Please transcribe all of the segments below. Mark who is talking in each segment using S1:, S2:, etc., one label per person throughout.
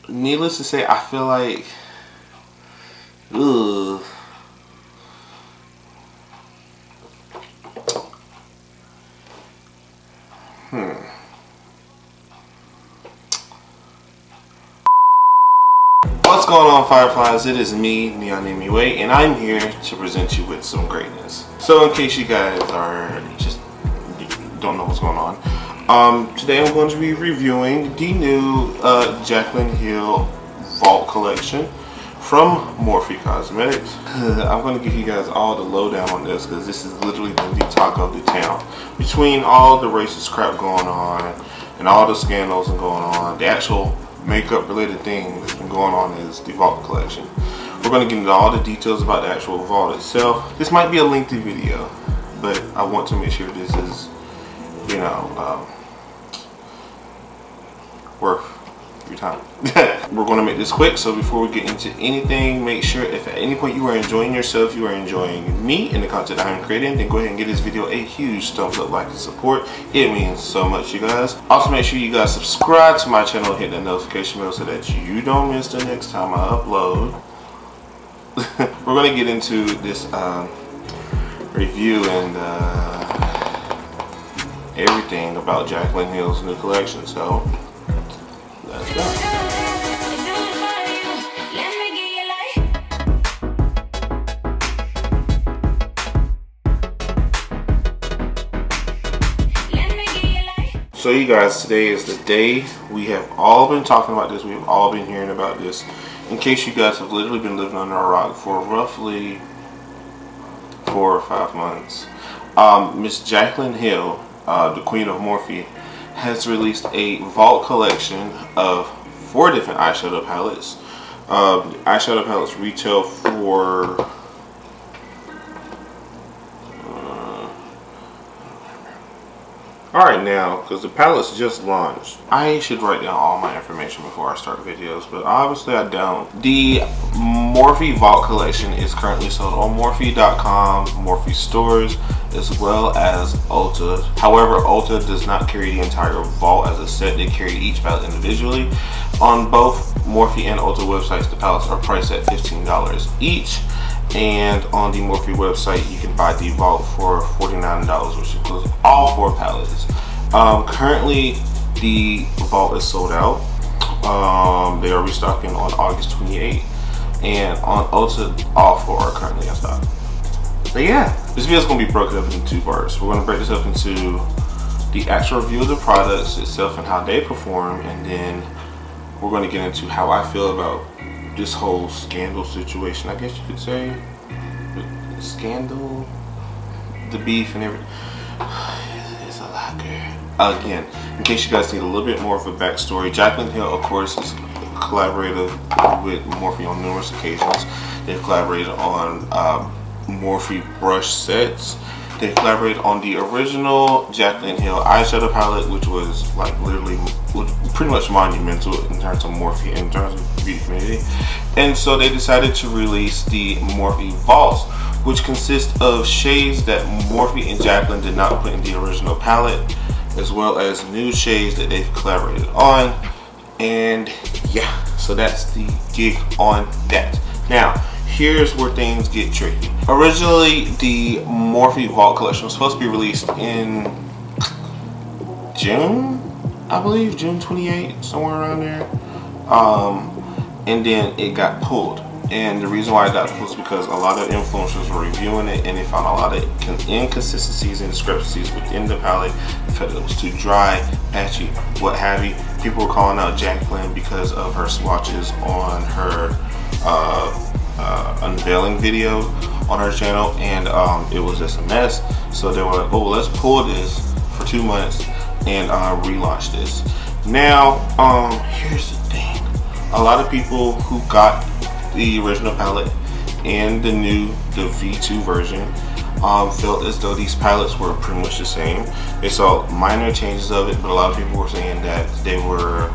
S1: needless to say, I feel like, ugh. What's going on, Fireflies? It is me, NeonMUA, and I'm here to present you with some greatness. So in case you guys are just don't know what's going on, today I'm going to be reviewing the new Jaclyn Hill Vault collection from Morphe Cosmetics. I'm going to give you guys all the lowdown on this because this is literally the talk of the town. Between all the racist crap going on and all the scandals and going on, the actual makeup related thing that's been going on is the Vault collection. We're going to get into all the details about the actual Vault itself. This might be a lengthy video, but I want to make sure this is, you know, worth your time. We're going to make this quick, so before we get into anything, make sure if at any point you are enjoying yourself, you are enjoying me and the content I am creating, then go ahead and give this video a huge thumbs up, like, and support. It means so much, you guys. Also, make sure you guys subscribe to my channel and hit the notification bell so that you don't miss the next time I upload. We're going to get into this review and everything about Jaclyn Hill's new collection, so let's go. So you guys, today is the day. We have all been talking about this. We've all been hearing about this. In case you guys have literally been living under a rock for roughly 4 or 5 months, Miss Jaclyn Hill, the Queen of Morphe, has released a Vault collection of 4 different eyeshadow palettes. Eyeshadow palettes retail for alright, now, because the palettes just launched, I should write down all my information before I start videos, but obviously I don't. The Morphe Vault collection is currently sold on Morphe.com, Morphe stores, as well as Ulta. However, Ulta does not carry the entire Vault as a set. They carry each palette individually. On both Morphe and Ulta websites, the palettes are priced at $15 each. And on the Morphe website, you can buy the Vault for $49, which includes all 4 palettes. Currently, the Vault is sold out. They are restocking on August 28th. And on Ulta, all 4 are currently in stock. But yeah, this video is going to be broken up into 2 parts. We're going to break this up into the actual review of the products itself and how they perform. And then we're going to get into how I feel about this whole scandal situation, I guess you could say. The scandal, the beef and everything. It's a lot, girl. Again, in case you guys need a little bit more of a backstory, Jaclyn Hill, of course, is collaborated with Morphe on numerous occasions. They've collaborated on Morphe brush sets. They collaborated on the original Jaclyn Hill eyeshadow palette, which was like literally pretty much monumental in terms of Morphe, in terms of the beauty community. And so they decided to release the Morphe Vaults, which consists of shades that Morphe and Jaclyn did not put in the original palette, as well as new shades that they've collaborated on. And yeah, so that's the gig on that. Now, here's where things get tricky. Originally, the Morphe Vault collection was supposed to be released in June, I believe, June 28th, somewhere around there. And then it got pulled. And the reason why it got pulled is because a lot of influencers were reviewing it and they found a lot of inconsistencies and discrepancies within the palette. The fact that it was too dry, patchy, what have you. People were calling out Jaclyn because of her swatches on her unveiling video on her channel, and it was just a mess. So they were like, oh, let's pull this for 2 months and relaunch this. Now, here's the thing. A lot of people who got the original palette and the V2 version felt as though these palettes were pretty much the same. They saw minor changes of it, but a lot of people were saying that they were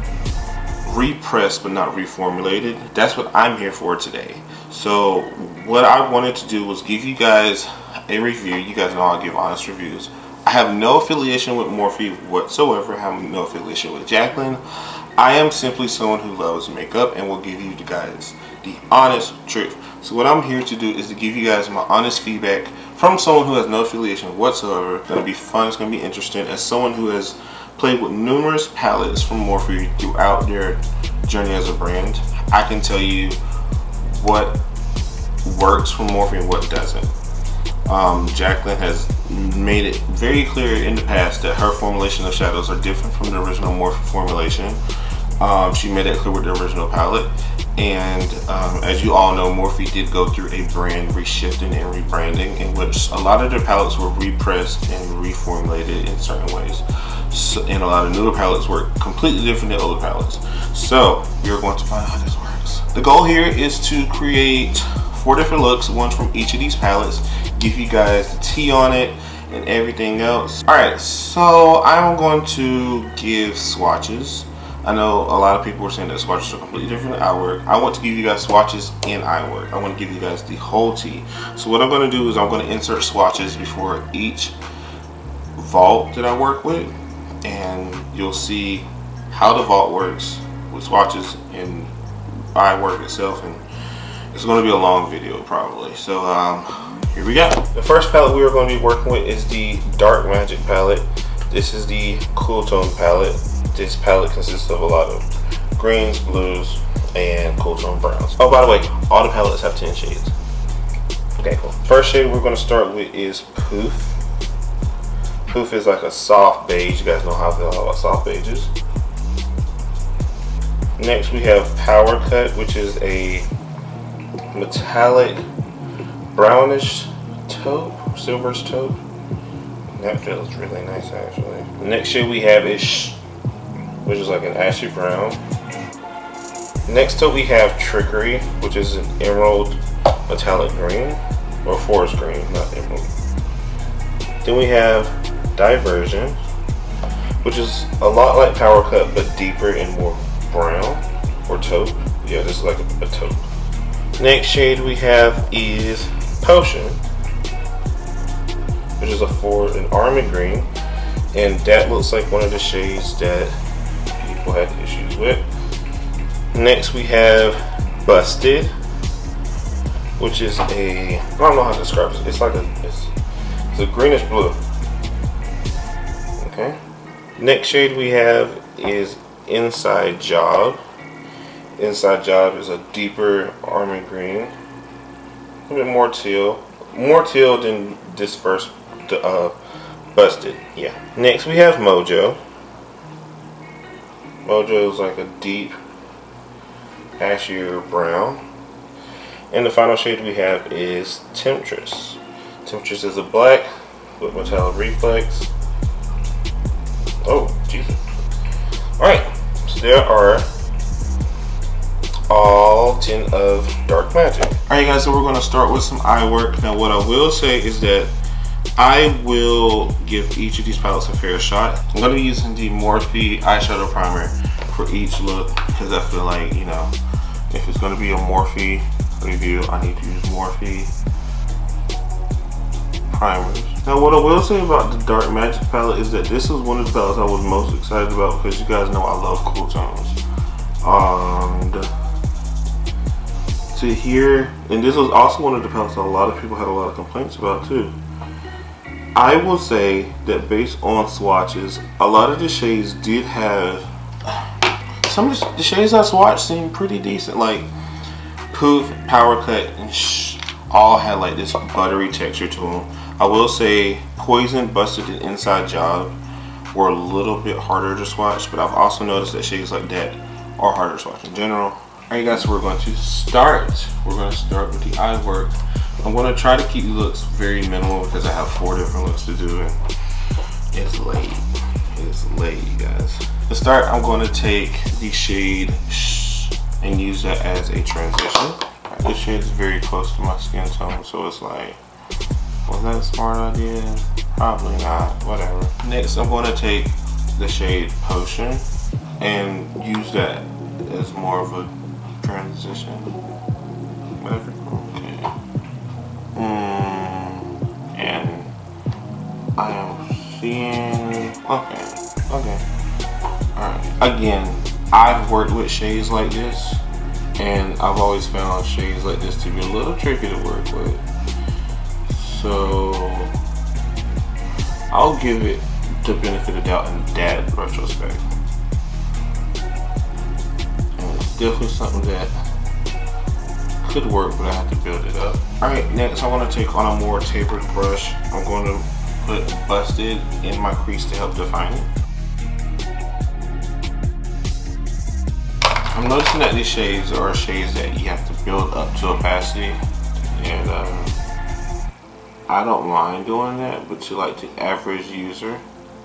S1: repressed but not reformulated. That's what I'm here for today. So what I wanted to do was give you guys a review. You guys know I'll give honest reviews. I have no affiliation with Morphe whatsoever. I have no affiliation with Jaclyn. I am simply someone who loves makeup and will give you guys the honest truth. So what I'm here to do is to give you guys my honest feedback from someone who has no affiliation whatsoever. It's going to be fun, it's going to be interesting. As someone who has played with numerous palettes from Morphe throughout their journey as a brand, I can tell you what works for Morphe and what doesn't. Jaclyn has made it very clear in the past that her formulation of shadows are different from the original Morphe formulation. She made that clear with the original palette. And as you all know, Morphe did go through a brand reshifting and rebranding, in which a lot of their palettes were repressed and reformulated in certain ways. So, and a lot of newer palettes were completely different than older palettes. So we're going to find out how this works. The goal here is to create 4 different looks, one from each of these palettes, give you guys the tea on it and everything else. Alright, so I'm going to give swatches. I know a lot of people were saying that swatches are completely different than eye work. I want to give you guys swatches and eye work. I want to give you guys the whole tea. So what I'm going to do is I'm going to insert swatches before each vault that I work with, and you'll see how the vault works with swatches and eye work itself, and it's going to be a long video probably. So here we go. The first palette we are going to be working with is the Dark Magic palette. This is the Cool Tone palette. This palette consists of a lot of greens, blues, and cool tone browns. Oh, by the way, all the palettes have 10 shades. Okay, cool. First shade we're going to start with is Poof. Poof is like a soft beige. You guys know how I feel about soft beiges. Next we have Power Cut, which is a metallic brownish taupe, silverish taupe. That feels really nice actually. The next shade we have is which is like an ashy brown. Next up we have Trickery, which is an emerald metallic green, or forest green, not emerald. Then we have Diversion, which is a lot like Power Cut but deeper and more brown, or taupe. Yeah, this is like a taupe. Next shade we have is Potion, which is an army green, and that looks like one of the shades that people had issues with. Next we have Busted, which is I don't know how to describe it. It's like it's a greenish blue. Okay. Next shade we have is Inside Job. Inside Job is a deeper army green, a little bit more teal than this first Busted. Yeah. Next we have Mojo. Mojo is like a deep ashier brown. And the final shade we have is Temptress. Temptress is a black with metallic reflex. Oh, Jesus. Alright, so there are all 10 of Dark Magic. Alright guys, so we're going to start with some eye work. Now what I will say is that I will give each of these palettes a fair shot. I'm going to be using the Morphe eyeshadow primer for each look because I feel like, you know, if it's going to be a Morphe review, I need to use Morphe primers. Now what I will say about the Dark Magic palette is that this is one of the palettes I was most excited about because you guys know I love cool tones. To hear, and this was also one of the palettes that a lot of people had a lot of complaints about too. I will say that based on swatches, a lot of the shades did have, some of the shades I swatched seemed pretty decent. Like Poof, Power Cut, and all had like this buttery texture to them. I will say Poison, Busted, and Inside Job were a little bit harder to swatch, but I've also noticed that shades like that are harder to swatch in general. Alright guys, so we're going to start. We're going to start with the eye work. I'm going to try to keep the looks very minimal because I have 4 different looks to do and it's late. It's late, you guys. To start, I'm going to take the shade and use that as a transition. Right, this shade is very close to my skin tone, so it's like, was that a smart idea? Probably not, whatever. Next, I'm going to take the shade Potion and use that as more of a transition. Whatever. Okay. And I am seeing, okay. Alright, again, I've worked with shades like this, and I've always found shades like this to be a little tricky to work with. So I'll give it the benefit of doubt in that retrospect. And it's definitely something that could work, but I have to build it up. Alright, next I want to take on a more tapered brush. I'm going to put Busted in my crease to help define it. I'm noticing that these shades are shades that you have to build up to opacity, and I don't mind doing that, but to like the average user,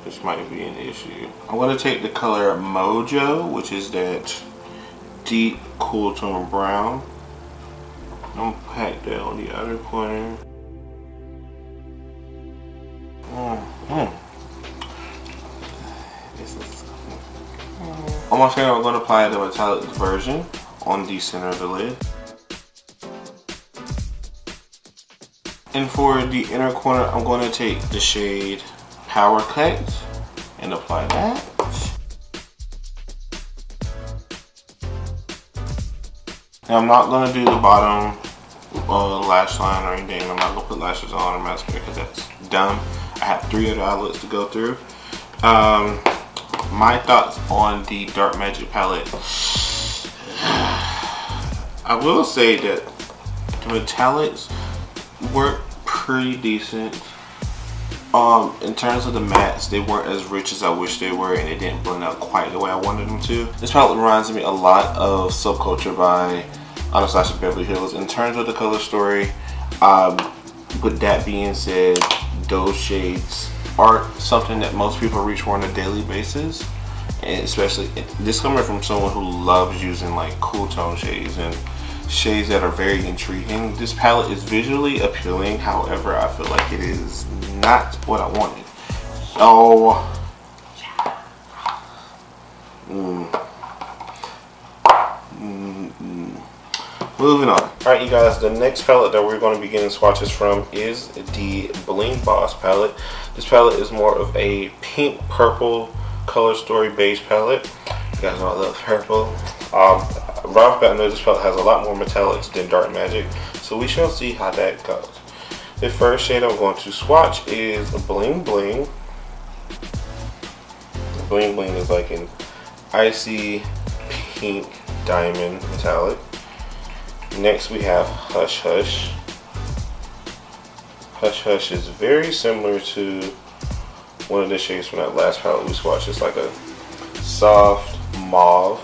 S1: this might be an issue. I'm going to take the color Mojo, which is that deep cool tone brown. I'm gonna pack that on the outer corner. On my finger, I'm going to apply the metallic version on the center of the lid. And for the inner corner, I'm going to take the shade Power Cut and apply that. Now I'm not going to do the bottom lash line or anything. I'm not going to put lashes on or mascara because that's dumb. I have 3 other eyelets to go through. My thoughts on the Dark Magic palette. I will say that the metallics work pretty decent. In terms of the mattes, they weren't as rich as I wish they were, and they didn't blend out quite the way I wanted them to. This palette reminds me a lot of Subculture by Anastasia Beverly Hills in terms of the color story. With that being said, those shades aren't something that most people reach for on a daily basis, and especially this coming from someone who loves using like cool tone shades and shades that are very intriguing. This palette is visually appealing, however I feel like it is not what I wanted. So moving on. Alright you guys, the next palette that we're going to be getting swatches from is the Bling Boss palette. This palette is more of a pink purple color story based palette. You guys know I love purple. Right off the bat, I know this palette has a lot more metallics than Dark Magic, so we shall see how that goes. The first shade I'm going to swatch is Bling Bling. Bling Bling is like an icy pink diamond metallic. Next we have Hush Hush. Hush Hush is very similar to one of the shades from that last palette we swatched. It's like a soft mauve.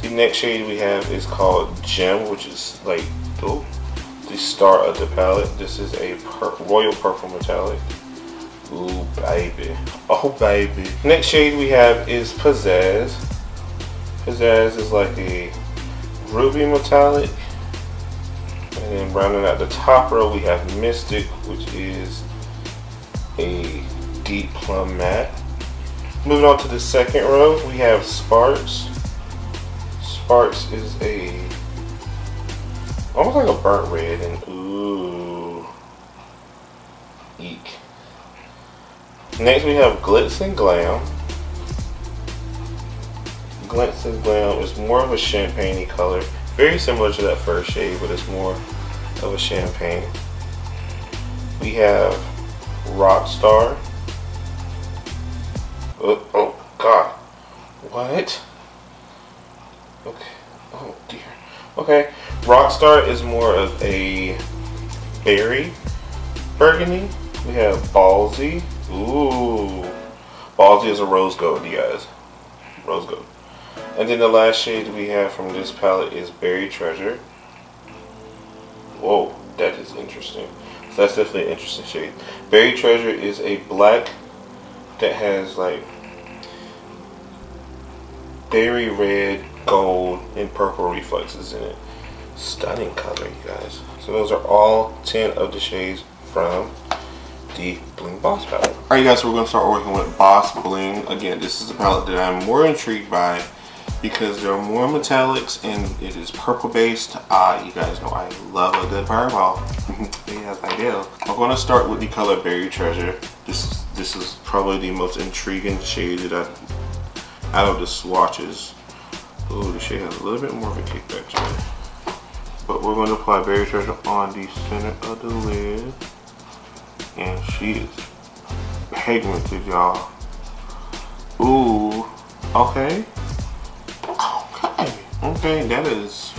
S1: The next shade we have is called Gem, which is like the star of the palette. This is a royal purple metallic. Ooh baby, oh baby. Next shade we have is Pizzazz. Pizzazz is like a ruby metallic. And then rounding out the top row we have Mystic, which is a deep plum matte. Moving on to the second row we have Sparks. Sparks is a almost like a burnt red, and ooh, eek. Next we have Glitz and Glam. Glitz and Glam is more of a champagne-y color, very similar to that first shade, but it's more of a champagne. We have Rockstar. Oh god, what? Okay, oh dear. Okay, Rockstar is more of a berry burgundy. We have Ballsy. Ooh, Ballsy is a rose gold, you guys. Rose gold. And then the last shade we have from this palette is Berry Treasure. Whoa, that is interesting. So that's definitely an interesting shade. Berry Treasure is a black that has like berry red, gold, and purple reflexes in it. Stunning color, you guys. So those are all 10 of the shades from the Bling Boss palette. Alright you guys, so we're going to start working with Boss Bling. Again, this is a palette that I'm more intrigued by because there are more metallics and it is purple based. You guys know I love a good purple. Yes, I do. I'm going to start with the color Berry Treasure. This is probably the most intriguing shade that out of the swatches. Ooh, the shade has a little bit more of a kickback to it. But we're going to apply Berry Treasure on the center of the lid. And she is pigmented, y'all. Ooh, okay. Okay, that is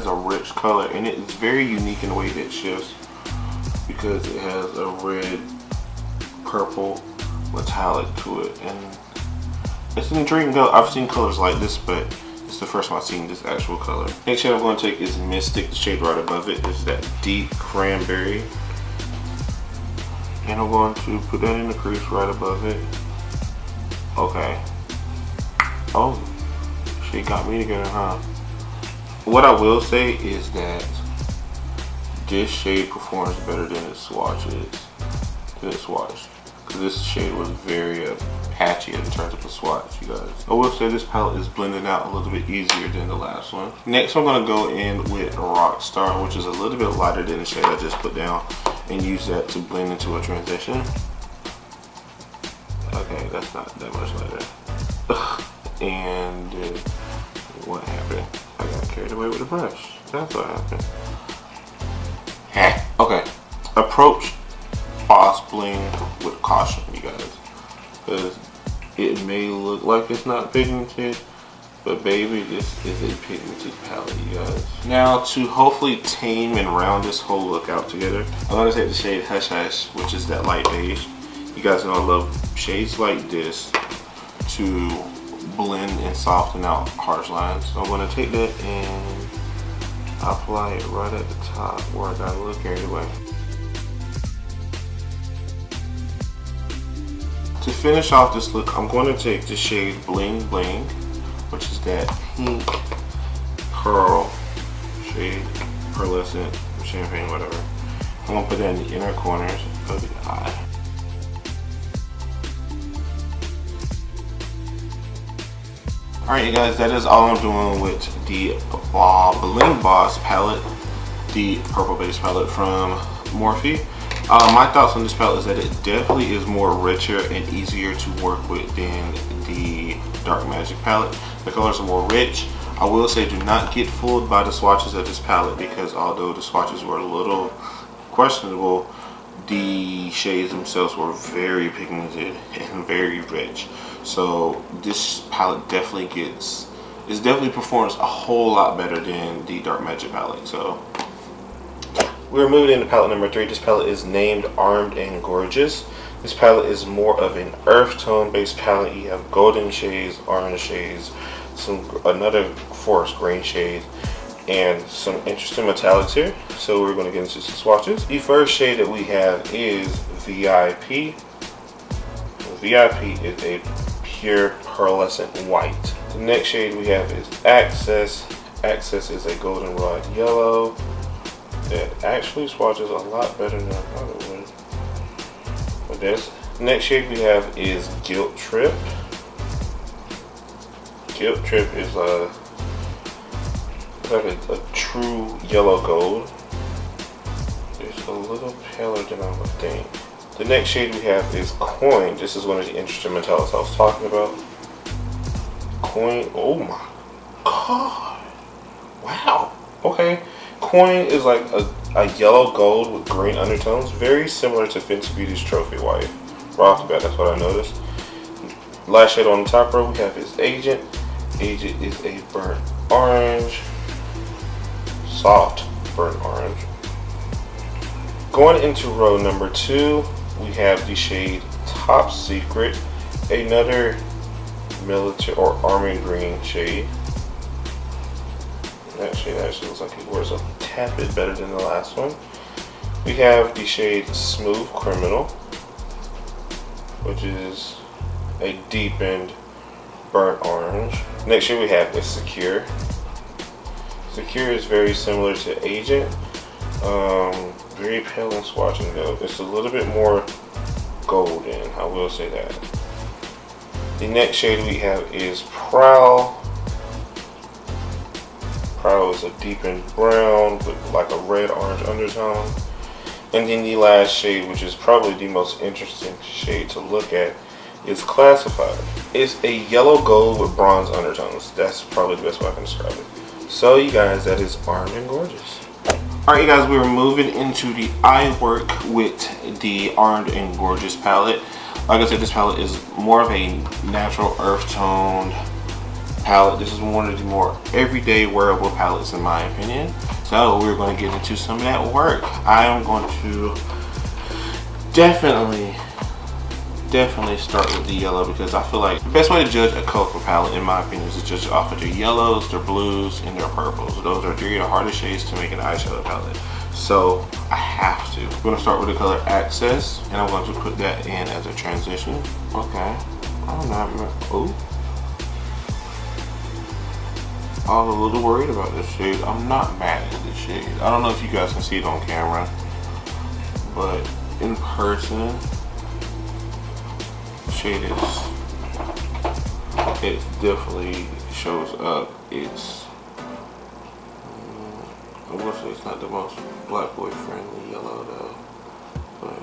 S1: a rich color, and it is very unique in the way that it shifts because it has a red, purple, metallic to it, and it's an intriguing color. I've seen colors like this, but it's the first time I've seen this actual color. Next shade I'm going to take is Mystic. The shade right above it is that deep cranberry, and I'm going to put that in the crease right above it. Okay. Oh, she got me together, huh? What I will say is that this shade performs better than its swatches. Because this shade was very patchy in terms of the swatch, you guys. I will say this palette is blending out a little bit easier than the last one. Next, I'm gonna go in with Rockstar, which is a little bit lighter than the shade I just put down, and use that to blend into a transition. Okay, that's not that much lighter. And what happened? I got carried away with the brush. That's what happened. Okay, approach boss bling with caution, you guys, because it may look like it's not pigmented, but baby, this is a pigmented palette, you guys. Now, to hopefully tame and round this whole look out together, I'm gonna take the shade Hush Hush, which is that light beige. You guys know I love shades like this to blend and soften out harsh lines. So I'm gonna take that and apply it right at the top where I got a little carried away. To finish off this look, I'm going to take the shade Bling Bling, which is that pink pearl shade, pearlescent, champagne, whatever. I'm going to put that in the inner corners of the eye. Alright, you guys, that is all I'm doing with the Bling Boss palette, the purple base palette from Morphe. My thoughts on this palette is that it definitely is more richer and easier to work with than the Dark Magic palette. The colors are more rich. I will say do not get fooled by the swatches of this palette, because although the swatches were a little questionable, the shades themselves were very pigmented and very rich. So this palette definitely performs a whole lot better than the Dark Magic palette. So we're moving into palette number 3. This palette is named Armed and Gorgeous. This palette is more of an earth tone based palette. You have golden shades, orange shades, another forest green shade, and some interesting metallics here. So we're going to get into some swatches. The first shade that we have is VIP. VIP is a pure pearlescent white. The next shade we have is Access. Access is a goldenrod yellow that actually swatches a lot better than I thought it would with this. The next shade we have is Guilt Trip. Guilt Trip is like a true yellow gold. It's a little paler than I would think. The next shade we have is Coin. This is one of the interesting metallics I was talking about. Coin, oh my god. Wow. Okay. Coin is like a yellow gold with green undertones. Very similar to Fenty Beauty's Trophy Wife. Right off the bat, that's what I noticed. Last shade on the top row we have is Agent. Agent is a burnt orange. Soft burnt orange. Going into row number 2, we have the shade Top Secret, another military or army green shade. That shade actually looks like it wears a tad bit better than the last one. We have the shade Smooth Criminal, which is a deepened burnt orange. Next shade we have is Secure. Secure is very similar to Agent. Very pale in swatching though. It's a little bit more golden, I will say that. The next shade we have is Prowl. Prowl is a deepened brown with like a red-orange undertone. And then the last shade, which is probably the most interesting shade to look at, is classified. It's a yellow gold with bronze undertones. That's probably the best way I can describe it. So you guys, that is Armed and Gorgeous. Alright, you guys, we're moving into the eye work with the Armed and Gorgeous palette. Like I said, this palette is more of a natural earth toned palette. This is one of the more everyday wearable palettes in my opinion. So we're going to get into some of that work. I am going to definitely start with the yellow, because I feel like the best way to judge a colorful palette in my opinion is to judge off of their yellows, their blues, and their purples. Those are three of the hardest shades to make an eyeshadow palette. So I have to. I'm going to start with the color Access, and I'm going to put that in as a transition. Okay. I'm not, ooh. I was a little worried about this shade. I'm not mad at this shade. I don't know if you guys can see it on camera, but in person, shade it definitely shows up. It's I will say it's not the most black boy friendly yellow though, but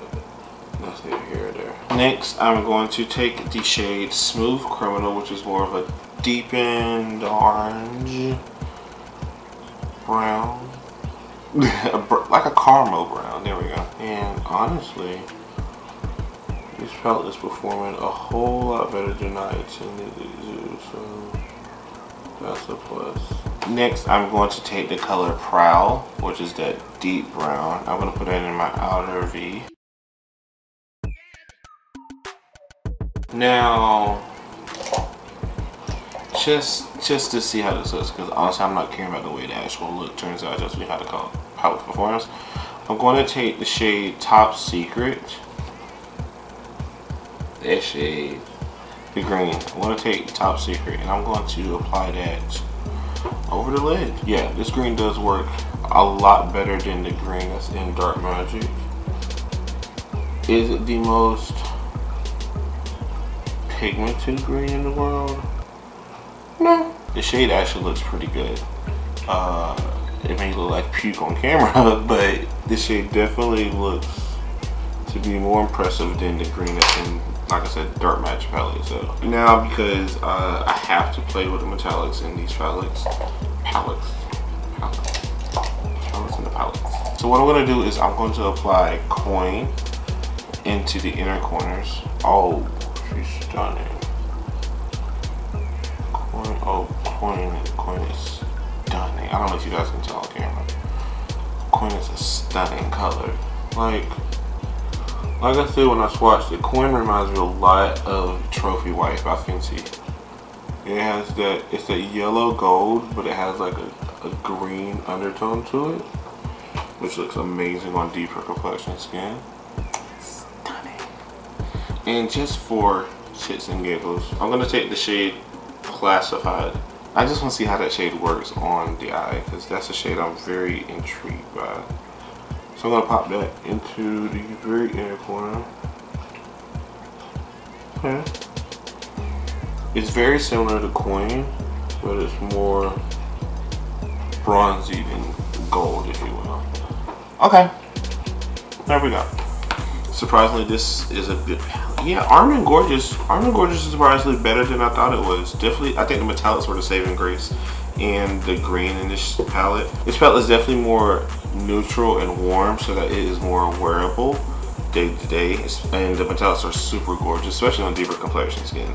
S1: that's neither here or there. Next, I'm going to take the shade Smooth Criminal, which is more of a deepened orange brown, like a caramel brown. There we go. And honestly, this palette is performing a whole lot better than I intended it to, so that's a plus. Next, I'm going to take the color Prowl, which is that deep brown. I'm going to put that in my outer V. Now, just to see how this looks, because honestly I'm not caring about the way the actual look turns out, just how the palette performs. I'm going to take the shade Top Secret. That shade, the green. I'm going to take Top Secret and I'm going to apply that over the lid. Yeah, this green does work a lot better than the green that's in Dark Magic. Is it the most pigmented green in the world? No. The shade actually looks pretty good. It may look like puke on camera, but this shade definitely looks to be more impressive than the green that's in, like I said, Dark Magic palette. So now, because I have to play with the metallics in these palettes and the palettes. So what I'm going to do is I'm going to apply Coin into the inner corners. Oh, she's stunning. Coin, oh, Coin is stunning. I don't know if you guys can tell on camera. Coin is a stunning color. Like I said when I swatched it, Coin reminds me a lot of Trophy Wife by Fenty. It has that, it's a yellow gold, but it has like a green undertone to it, which looks amazing on deeper complexion skin. Stunning. And just for shits and giggles, I'm gonna take the shade Classified. I just want to see how that shade works on the eye, because that's a shade I'm very intrigued by. So I'm going to pop that into the very inner corner. Okay. It's very similar to Coin, but it's more bronzy than gold, if you will. Okay. There we go. Surprisingly, this is a good palette. Yeah, Armed and Gorgeous is surprisingly better than I thought it was. Definitely, I think the metallics were the saving grace and the green in this palette. This palette is definitely more neutral and warm, so that it is more wearable day to day. And the metallics are super gorgeous, especially on deeper complexion skin.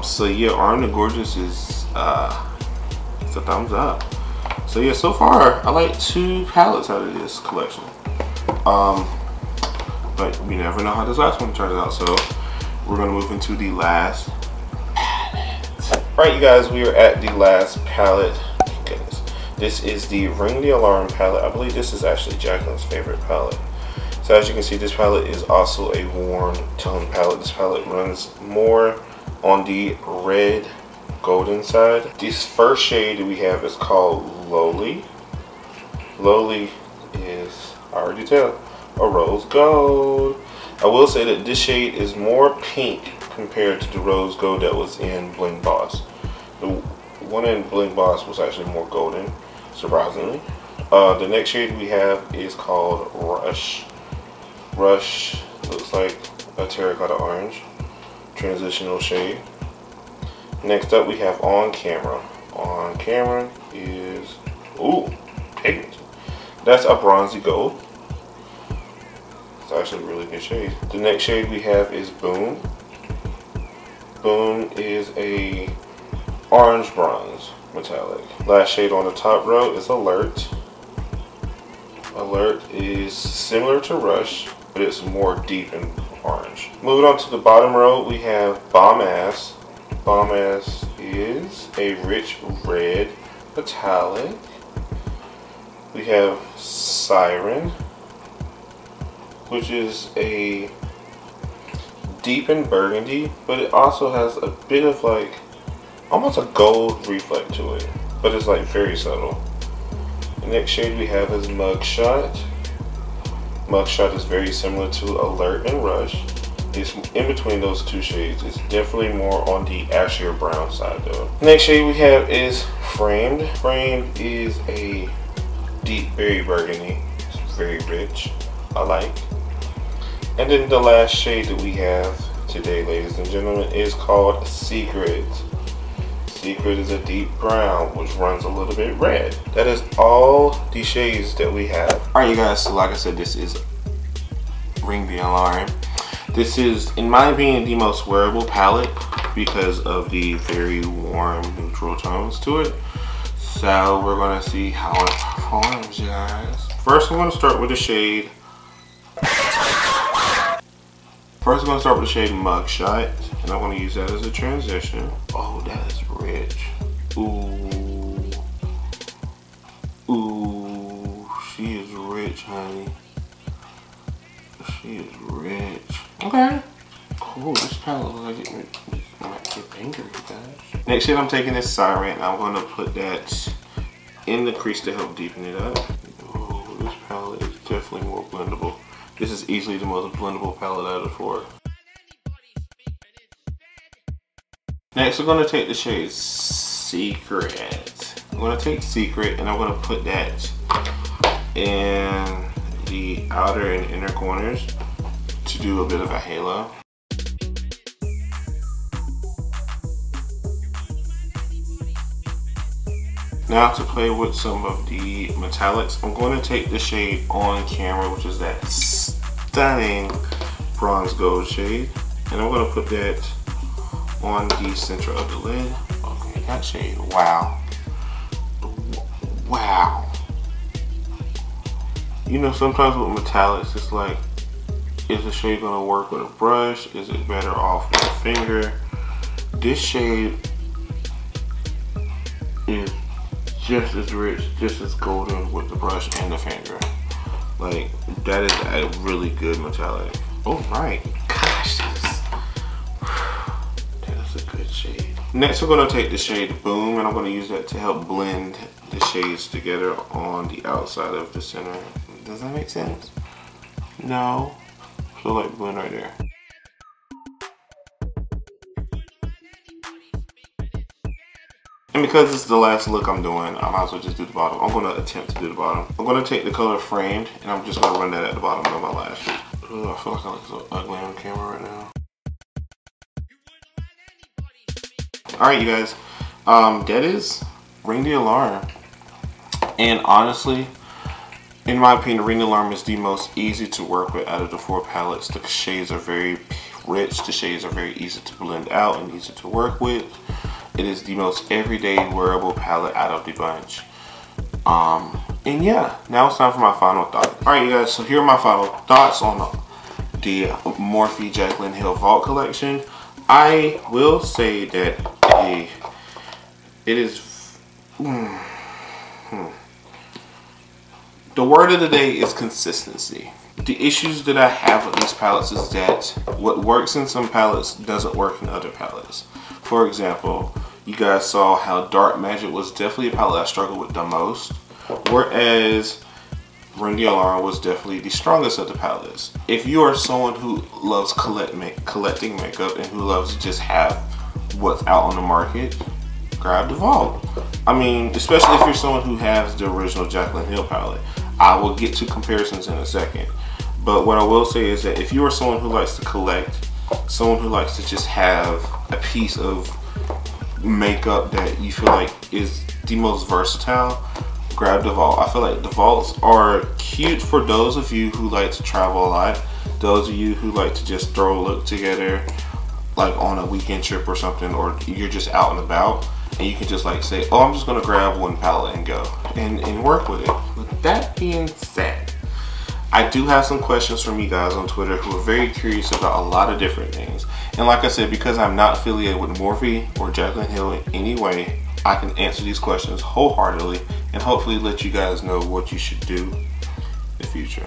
S1: So yeah, Armed and Gorgeous is it's a thumbs up. So yeah, so far I like 2 palettes out of this collection. But we never know how this last one turns out, so we're gonna move into the last palette. Alright, you guys, we are at the last palette. Thank goodness. This is the Ring the Alarm palette. I believe this is actually Jaclyn's favorite palette. So as you can see, this palette is also a warm tone palette. This palette runs more on the red golden side. This first shade that we have is called Lowly. Lowly is, I already tell, a rose gold. I will say that this shade is more pink compared to the rose gold that was in Bling Boss. The one in Bling Boss was actually more golden, surprisingly. The next shade we have is called Rush. Rush looks like a terracotta orange. transitional shade. Next up we have On Camera. On Camera is, ooh, pigment. That's a bronzy gold. It's actually a really good shade. The next shade we have is Boom. Boom is a orange bronze metallic. Last shade on the top row is Alert. Alert is similar to Rush, but it's more deep in orange. Moving on to the bottom row, we have Bomb Ass. Bomb Ass is a rich red metallic. We have Siren, which is a deep in burgundy, but it also has a bit of like almost a gold reflect to it, but it's like very subtle. The next shade we have is Mugshot. Mugshot is very similar to Alert and Rush. It's in between those two shades. It's definitely more on the ashier brown side though. Next shade we have is Framed. Framed is a deep berry burgundy. It's very rich. I like. And then the last shade that we have today, ladies and gentlemen, is called Secret. Secret is a deep brown, which runs a little bit red. That is all the shades that we have. Alright you guys, so like I said, this is Ring the Alarm. This is, in my opinion, the most wearable palette because of the very warm neutral tones to it. So we're gonna see how it performs, you guys. First I'm gonna start with the shade. First I'm gonna start with the shade Mugshot, and I'm gonna use that as a transition. Oh, that is rich. Ooh. Ooh, she is rich, honey. She is rich. Okay. Cool, this palette looks like it might get angry, guys. Next shade I'm taking is Siren, and I'm gonna put that in the crease to help deepen it up. Ooh, this palette is definitely more blendable. This is easily the most blendable palette out of the four. Next, we're going to take the shade Secret. I'm going to take Secret and I'm going to put that in the outer and inner corners to do a bit of a halo. Now to play with some of the metallics, I'm going to take the shade On Camera, which is that stunning bronze gold shade, and I'm going to put that on the center of the lid. Okay, that shade, wow. Wow. You know, sometimes with metallics, it's like, is the shade going to work with a brush? Is it better off with a finger? This shade is just as rich, just as golden with the brush and the finger. Like, that is a really good metallic. Oh my gosh, that is a good shade. Next we're going to take the shade Boom, and I'm going to use that to help blend the shades together on the outside of the center. Does that make sense? No? So like blend right there. And because this is the last look I'm doing, I might as well just do the bottom. I'm going to attempt to do the bottom. I'm going to take the color Framed, and I'm just going to run that at the bottom of my lashes. Ugh, I feel like I look so ugly on camera right now. Alright you guys, that is Ring the Alarm. And honestly, in my opinion, Ring the Alarm is the most easy to work with out of the four palettes. The shades are very rich, the shades are very easy to blend out and easy to work with. It is the most everyday wearable palette out of the bunch. And yeah, now it's time for my final thoughts. Alright you guys, so here are my final thoughts on the Morphe Jaclyn Hill Vault collection. I will say that it is... The word of the day is consistency. The issues that I have with these palettes is that what works in some palettes doesn't work in other palettes. For example, you guys saw how Dark Magic was definitely a palette I struggled with the most, whereas Ring the Alarm was definitely the strongest of the palettes. If you are someone who loves collecting makeup and who loves to just have what's out on the market, grab the Vault. I mean, especially if you're someone who has the original Jaclyn Hill palette. I will get to comparisons in a second. But what I will say is that if you are someone who likes to collect someone who likes to just have a piece of makeup that you feel like is the most versatile, grab the vault. I feel like the vaults are cute for those of you who like to travel a lot, those of you who like to just throw a look together like on a weekend trip or something, or you're just out and about and you can just like say, oh, I'm just gonna grab one palette and go and work with it. With that being said, I do have some questions from you guys on Twitter who are very curious about a lot of different things. And like I said, because I'm not affiliated with Morphe or Jaclyn Hill in any way, I can answer these questions wholeheartedly and hopefully let you guys know what you should do in the future.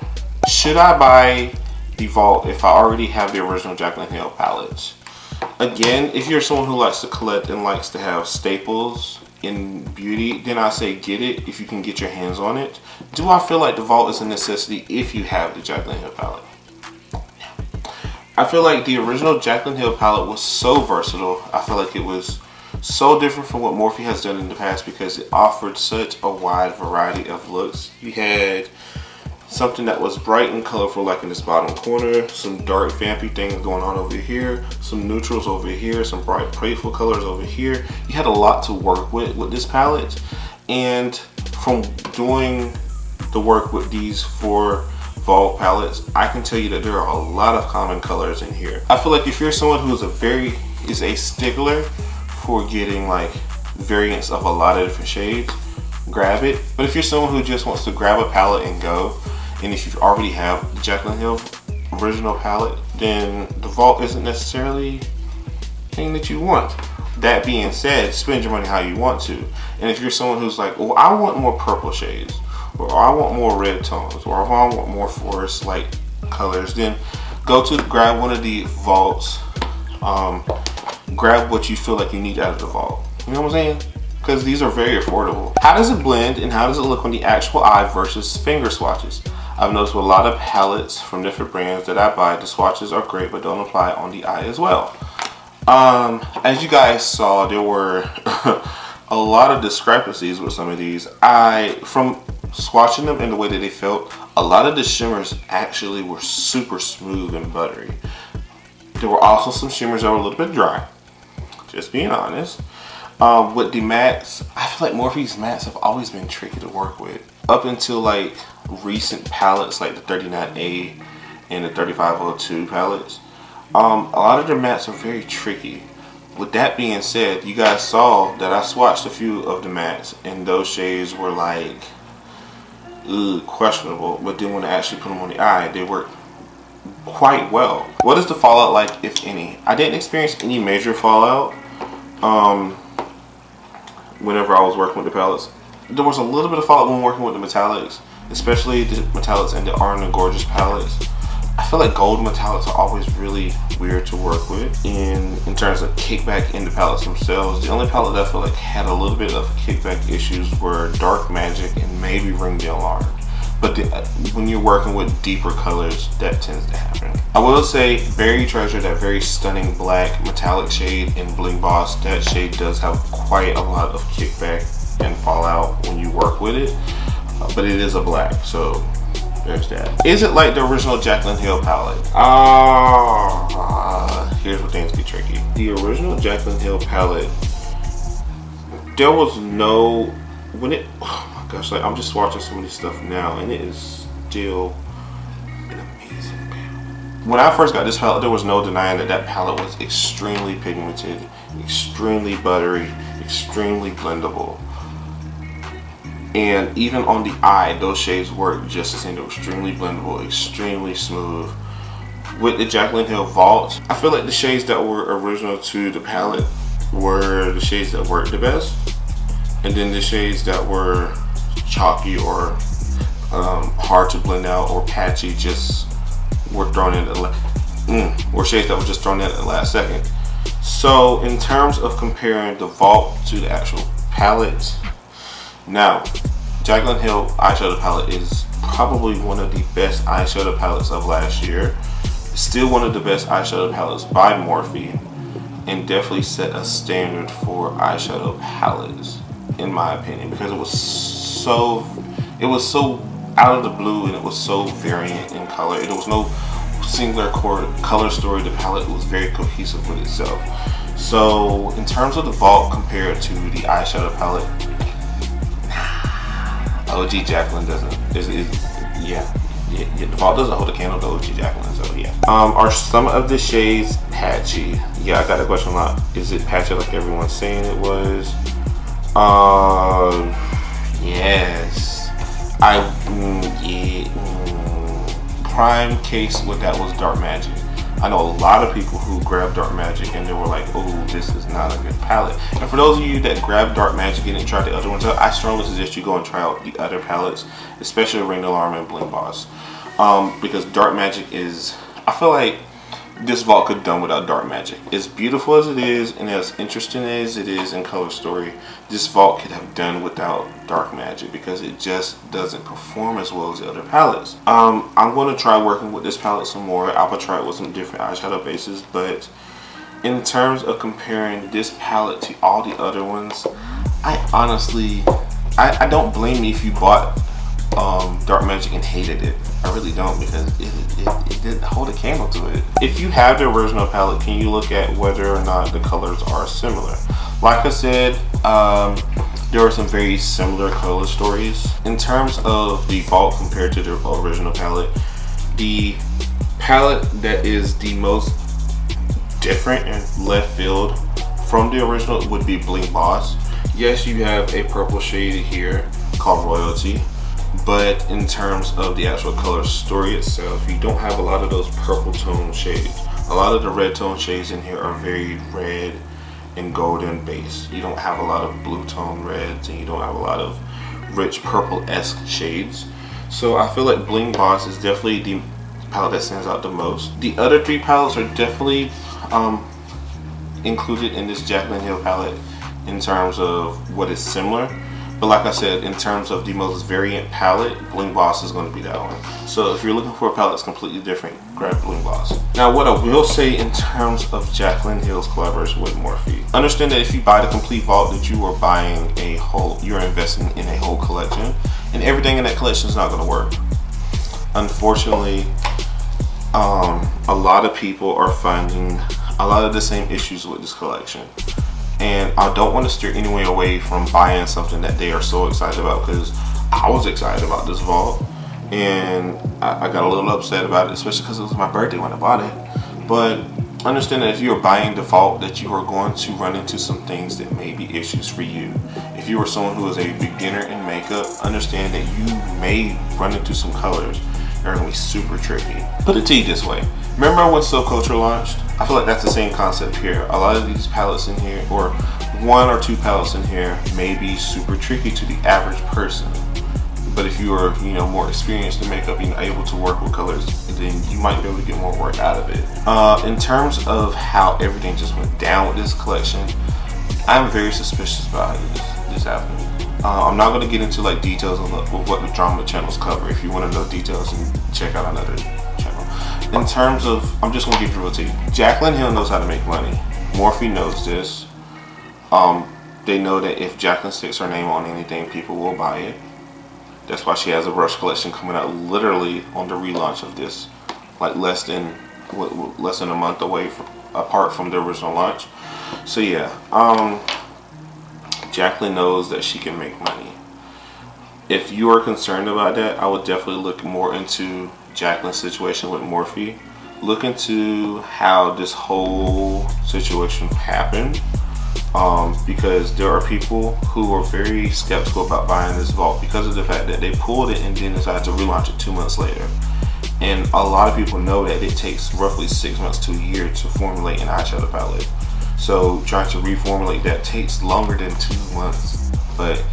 S1: Should I buy the vault if I already have the original Jaclyn Hill palettes? Again, if you're someone who likes to collect and likes to have staples in beauty, then I say get it if you can get your hands on it. Do I feel like the vault is a necessity if you have the Jaclyn Hill palette? I feel like the original Jaclyn Hill palette was so versatile. I feel like it was so different from what Morphe has done in the past because it offered such a wide variety of looks. You had something that was bright and colorful like in this bottom corner, some dark vampy things going on over here, some neutrals over here, some bright playful colors over here. You had a lot to work with this palette, and from doing the work with these 4 vault palettes, I can tell you that there are a lot of common colors in here. I feel like if you're someone who is a stickler for getting like variants of a lot of different shades, grab it. But if you're someone who just wants to grab a palette and go, and if you already have the Jaclyn Hill original palette, then the vault isn't necessarily the thing that you want. That being said, spend your money how you want to. And if you're someone who's like, well, I want more purple shades, or I want more red tones, or I want more forest-like colors, then go to grab one of the vaults. Grab what you feel like you need out of the vault. You know what I'm saying? Because these are very affordable. How does it blend and how does it look on the actual eye versus finger swatches? I've noticed with a lot of palettes from different brands that I buy, the swatches are great but don't apply on the eye as well. As you guys saw, there were a lot of discrepancies with some of these. From swatching them and the way that they felt, a lot of the shimmers actually were super smooth and buttery. There were also some shimmers that were a little bit dry, just being honest. With the mattes, I feel like Morphe's mattes have always been tricky to work with. Up until like recent palettes like the 39A and the 3502 palettes, a lot of their mattes are very tricky. With that being said, you guys saw that I swatched a few of the mattes and those shades were like questionable, but then when I actually put them on the eye, they worked quite well. What is the fallout like, if any? I didn't experience any major fallout whenever I was working with the palettes. There was a little bit of fallout when working with the metallics, especially the metallics and the Arn and Gorgeous palettes. I feel like gold metallics are always really weird to work with in terms of kickback in the palettes themselves. The only palette that I feel like had a little bit of kickback issues were Dark Magic and maybe Ringdale Arn. But when you're working with deeper colors, that tends to happen. I will say, Berry Treasure, that very stunning black metallic shade in Bling Boss, that shade does have quite a lot of kickback and fallout when you work with it. But it is a black, so there's that. Is it like the original Jaclyn Hill palette? Here's where things get tricky. The original Jaclyn Hill palette, there was no, oh my gosh, like I'm just watching some of this stuff now and it is still an amazing palette. When I first got this palette, there was no denying that that palette was extremely pigmented, extremely buttery, extremely blendable. And even on the eye, those shades work just the same. They were extremely blendable, extremely smooth. With the Jaclyn Hill Vault, I feel like the shades that were original to the palette were the shades that worked the best. And then the shades that were chalky or hard to blend out or patchy just were thrown in or shades that were just thrown in at the last second. So in terms of comparing the Vault to the actual palette, now, Jaclyn Hill eyeshadow palette is probably one of the best eyeshadow palettes of last year. Still one of the best eyeshadow palettes by Morphe, and definitely set a standard for eyeshadow palettes, in my opinion, because it was so out of the blue and it was so variant in color. There was no singular color story, the palette was very cohesive with itself. So in terms of the vault compared to the eyeshadow palette, OG Jaclyn doesn't. Yeah, the vault doesn't hold a candle to OG Jaclyn. So yeah. Are some of the shades patchy? Yeah, I got a question a lot. Is it patchy like everyone's saying it was? Yes. Prime case with that was Dark Magic. I know a lot of people who grabbed Dark Magic and they were like, oh, this is not a good palette. And for those of you that grabbed Dark Magic and didn't try the other ones out, I strongly suggest you go and try out the other palettes, especially Ring Alarm and Bling Boss. Because Dark Magic is, I feel like this vault could have done without Dark Magic. As beautiful as it is and as interesting as it is in color story, this vault could have done without Dark Magic because it just doesn't perform as well as the other palettes. I'm going to try working with this palette some more. I will try it with some different eyeshadow bases, but in terms of comparing this palette to all the other ones, I honestly, I don't blame you if you bought Dark Magic and hated it. I really don't, because it didn't hold a candle to it. If you have the original palette, can you look at whether or not the colors are similar? Like I said, there are some very similar color stories. In terms of the vault compared to the original palette, the palette that is the most different and left field from the original would be Bling Boss. Yes, you have a purple shade here called Royalty, but in terms of the actual color story itself, you don't have a lot of those purple tone shades. A lot of the red tone shades in here are very red and golden base. You don't have a lot of blue tone reds, and you don't have a lot of rich purple-esque shades. So I feel like Bling Boss is definitely the palette that stands out the most. The other three palettes are definitely included in this Jaclyn Hill palette in terms of what is similar. But like I said, in terms of the most variant palette, Bling Boss is going to be that one. So if you're looking for a palette that's completely different, grab Bling Boss. Now what I will say in terms of Jaclyn Hill's collaboration with Morphe, understand that if you buy the complete vault, that you are buying a whole, you're investing in a whole collection, and everything in that collection is not going to work. Unfortunately, a lot of people are finding a lot of the same issues with this collection. And I don't want to steer anyone away from buying something that they are so excited about, because I was excited about this vault and I got a little upset about it, especially because it was my birthday when I bought it. But understand that if you're buying the vault, that you are going to run into some things that may be issues for you. If you are someone who is a beginner in makeup, understand that you may run into some colors that are going to be super tricky. Put it to you this way. Remember when Silk Culture launched? I feel like that's the same concept here. A lot of these palettes in here, or one or two palettes in here, may be super tricky to the average person. But if you are, you know, more experienced in makeup, you're able to work with colors, then you might be able to get more work out of it. In terms of how everything just went down with this collection, I'm very suspicious about how this happened. I'm not going to get into like details of what the drama channels cover. If you want to know details, then check out another channel. In terms of, I'm just going to give you a real tea. Jaclyn Hill knows how to make money. Morphe knows this. They know that if Jaclyn sticks her name on anything, people will buy it. That's why she has a Rush collection coming out literally on the relaunch of this, like less than a month away apart from the original launch. So yeah, Jaclyn knows that she can make money. If you are concerned about that, I would definitely look more into Jaclyn's situation with Morphe. Look into how this whole situation happened, because there are people who are very skeptical about buying this vault because of the fact that they pulled it and then decided to relaunch it 2 months later. And a lot of people know that it takes roughly 6 months to a year to formulate an eyeshadow palette. So trying to reformulate that takes longer than 2 months. But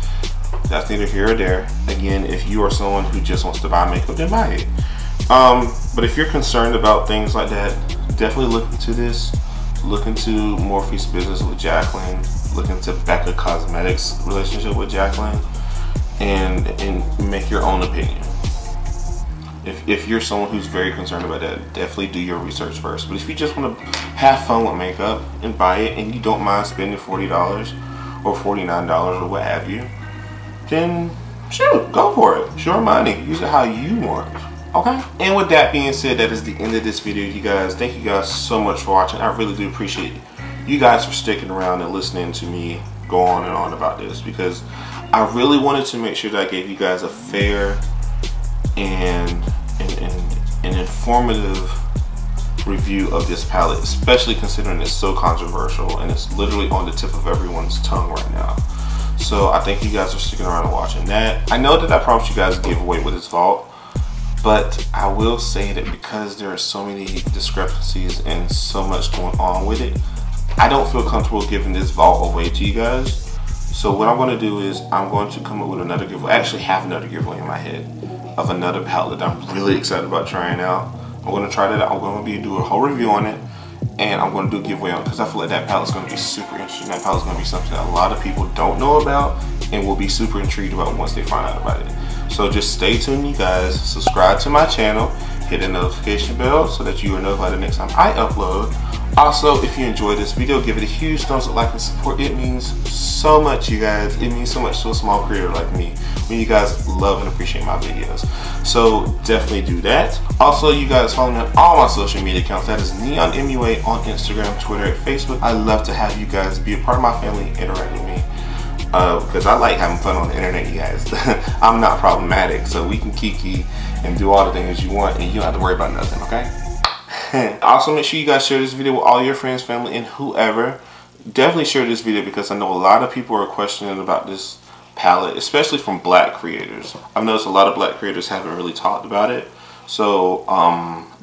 S1: that's neither here or there. Again, if you are someone who just wants to buy makeup, then buy it. But if you're concerned about things like that, definitely look into this. Look into Morphe's business with Jaclyn. Look into Becca Cosmetics' relationship with Jaclyn, and make your own opinion. If you're someone who's very concerned about that, definitely do your research first. But if you just want to have fun with makeup and buy it, and you don't mind spending $40 or $49 or what have you, then shoot, go for it. It's your money. Use it how you want. Okay? And with that being said, that is the end of this video, you guys. Thank you guys so much for watching. I really do appreciate you guys for sticking around and listening to me go on and on about this, because I really wanted to make sure that I gave you guys a fair and informative review of this palette, especially considering it's so controversial and it's literally on the tip of everyone's tongue right now. So I thank you guys for sticking around and watching that. I know that I promised you guys a giveaway with this vault, but I will say that because there are so many discrepancies and so much going on with it, I don't feel comfortable giving this vault away to you guys. So what I'm going to do is I'm going to come up with another giveaway. I actually have another giveaway in my head of another palette that I'm really excited about trying out. I'm going to try that out. I'm going to do a whole review on it, and I'm going to do a giveaway on it because I feel like that palette's going to be super interesting. That palette's going to be something that a lot of people don't know about and will be super intrigued about once they find out about it. So just stay tuned, you guys. Subscribe to my channel, hit the notification bell so that you are notified the next time I upload. Also, if you enjoyed this video, give it a huge thumbs up, like, and support. It means so much, you guys. It means so much to a small creator like me when you guys love and appreciate my videos. So definitely do that. Also, you guys follow me on all my social media accounts. That is NeonMUA on Instagram, Twitter, and Facebook. I love to have you guys be a part of my family, interact with me. Because I like having fun on the internet, you guys. I'm not problematic, so we can kiki and do all the things you want, and you don't have to worry about nothing, okay? Also, make sure you guys share this video with all your friends, family, and whoever. Definitely share this video because I know a lot of people are questioning about this palette, especially from black creators. I've noticed a lot of black creators haven't really talked about it. So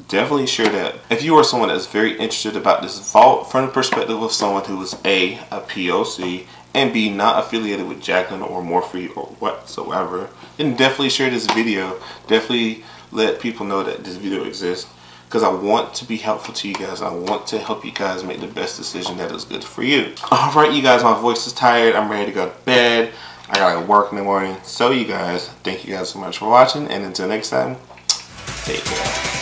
S1: definitely share that. If you are someone that's very interested about this vault from the perspective of someone who is a POC, and B, not affiliated with Jaclyn or Morphe or whatsoever, then definitely share this video. Definitely let people know that this video exists, because I want to be helpful to you guys. I want to help you guys make the best decision that is good for you. Alright, you guys, my voice is tired. I'm ready to go to bed. I gotta work in the morning. So you guys, thank you guys so much for watching, and until next time, take care.